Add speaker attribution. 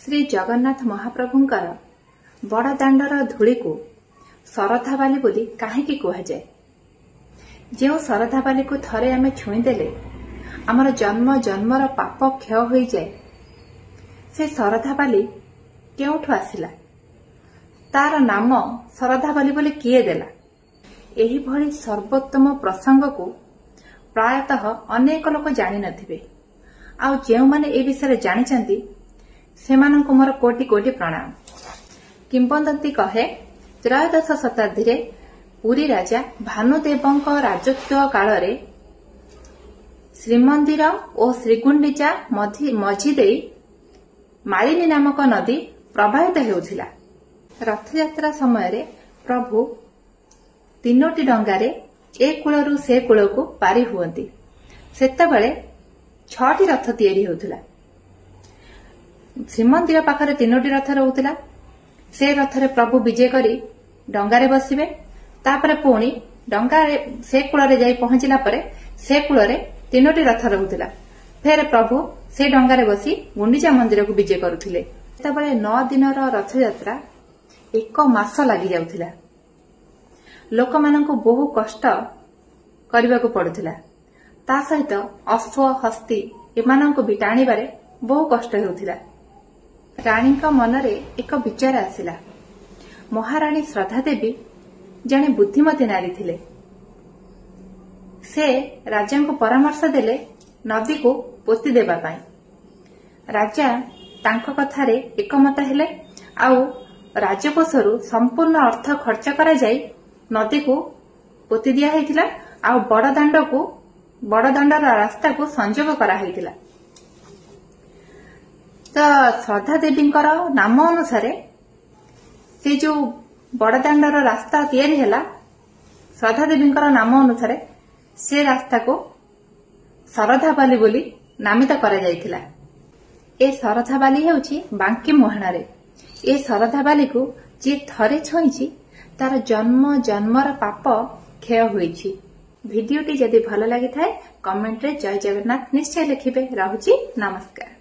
Speaker 1: श्री जगन्नाथ महाप्रभुंकर बड़ दाण्डर धूली को शरधाबाली बोली काहेकि कुहाଯାଏ। जो शरधाबाली को थरे आमे छुईदेले आमर जन्म जन्मर पाप क्षय हो जाए। से शरधाबाली केउठु आसिला, तार नाम शरधाबाली बोली किए देला। एही भली सर्वोत्तम प्रसंग को प्रायतः अनेक लोक जानि नथिबे। आउ जेउ माने ए विषय जानिचंती सेमानंकु मोर कोटि कोटि प्रणाम। किंबदंती कहे त्रयोदश शताब्दी रे पुरी राजा भानुदेवंक राजत्व काल रे श्रीमंदिर और श्रीगुंडीचा मझी देई मालिनी नामक नदी प्रवाहित हेउथिला। रथयात्रा समय रे प्रभु तीनोटी डंगारे ए कूलरू से कूल को पारी हुअंती। सेतेबेले 6टी रथ तैयारी होउथिला। श्रीमंदिर पाखरे 3टी रथ रहउथिला। से रथरे प्रभु विजय करी डंगारे बसिबे। तापरे पुणी डंगारे से कूलरे जाई पहुंचिला परे से कूलरे 3टी रथ रहउथिला। फेर प्रभु से डंगारे बसी गुंडीचा मंदिर को विजय करुथिले। सेतेबेले 9 दिनर रथयात्रा 1 मास लागि जाउथिला। लोकमानंकु बहु कष्ट करबाकू पड़ुथिला। ता सहित अश्व हस्ती एमानंकु भी टाणीबारे बहु कष्ट हेउथिला। राणीका मनरे एक विचार आसिला। महाराणी श्रद्धा देवी जणे बुद्धिमती नारी थिले। से राजांको परामर्श देले नदी को पोती देबा पाई। राजा तांको कथारे एकमत हेले। आउ राजकोषरु संपूर्ण अर्थ खर्च करा जाई नदी को पोती दिया हैथिला। आउ बड़ दाण्डर रास्ता को संजोग करा हैथिला। तो श्रद्धा देवींकर नाम अनुसार से जो बड़ दाण्डर रास्ता तैयारी हैला, श्रद्धा देवींकर नाम अनुसार से रास्ता को शरधाबाली बोली नामित करा जायथिला। ए शरधाबाली हेउची बांकी मुहाणारे। ए शरधाबाली को जे थरे छुईची तार जन्म जन्मर पाप क्षय होईची। भिडियोटी जदि भल लागि थाए कमेंट रे जय जगन्नाथ निश्चय लिखिबे। रहुची नमस्कार।